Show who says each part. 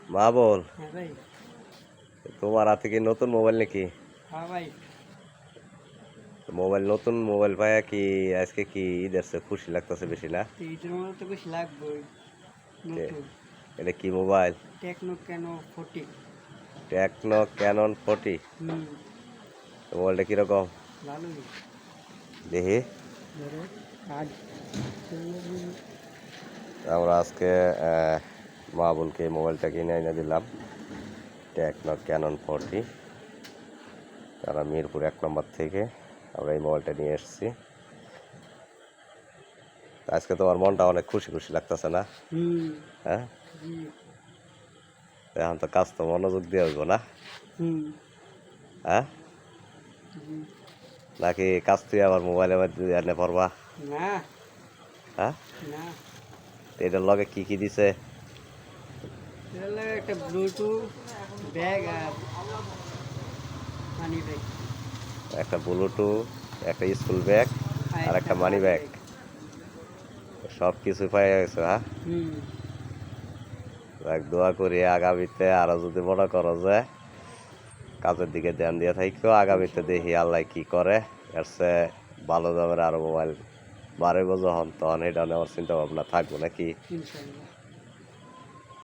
Speaker 1: মা বল,
Speaker 2: হ্যাঁ ভাই।
Speaker 1: তোমার হাতে কি নতুন মোবাইল নাকি?
Speaker 2: হ্যাঁ ভাই।
Speaker 1: মোবাইল নতুন মোবাইল পায়া কি আজকে কি ঈদ আসছে, খুশি লাগতেছে বেশি না?
Speaker 2: তো ঈদের মধ্যে তো বেশি লাগবেই।
Speaker 1: এ-
Speaker 2: নতুন
Speaker 1: এটা কি মোবাইল?
Speaker 2: টেকনো কেন 40।
Speaker 1: Techno Canon 40।
Speaker 2: হুম,
Speaker 1: মোবাইলটা কিরকম
Speaker 2: ভালোই।
Speaker 1: দেখি?
Speaker 2: ধরো কাজ।
Speaker 1: আমরা আজকে মা বোনকে এই মোবাইলটা কিনে এনে দিলাম, টেকনো ক্যানন 40। তারা মিরপুর 1 নম্বর থেকে আমরা এই মোবাইলটা নিয়ে এসেছি। আজকে তোমার মনটা অনেক খুশি খুশি লাগতেছে না?
Speaker 2: হুম।
Speaker 1: হ্যাঁ,
Speaker 2: জি।
Speaker 1: এখন তো কাজ তো মনোযোগ দিয়ে হইব না?
Speaker 2: হুম।
Speaker 1: হ্যাঁ,
Speaker 2: জি।
Speaker 1: নাকি কাজ তুই আবার মোবাইলের মধ্যে এনে পড়বা?
Speaker 2: না।
Speaker 1: হ্যাঁ,
Speaker 2: না।
Speaker 1: এটার লগে কি কি দিছে?
Speaker 2: এটা হলো একটা ব্লুটুথ ব্যাগ আর মানি ব্যাগ।
Speaker 1: একটা ব্লুটুথ, একটা স্কুল ব্যাগ
Speaker 2: আর
Speaker 1: আর
Speaker 2: একটা
Speaker 1: একটা মানি
Speaker 2: মানি
Speaker 1: ব্যাগ,
Speaker 2: ব্যাগ।
Speaker 1: সব কিছু পাই গেছো। হ্যাঁ,
Speaker 2: হুম।
Speaker 1: এক দোয়া করি আগামীতে আরো যদি মনে করো যে কাজের দিকে ধ্যান দিয়ে থাকো, আগামীতে দেখি আল্লাহ কি করে। এর চেয়ে ভালো দামের আরো মোবাইল বাড়াইব যখন, তখন এটা নেওয়ার চিন্তা ভাবনা থাকবো নাকি?
Speaker 2: ইনশাআল্লাহ।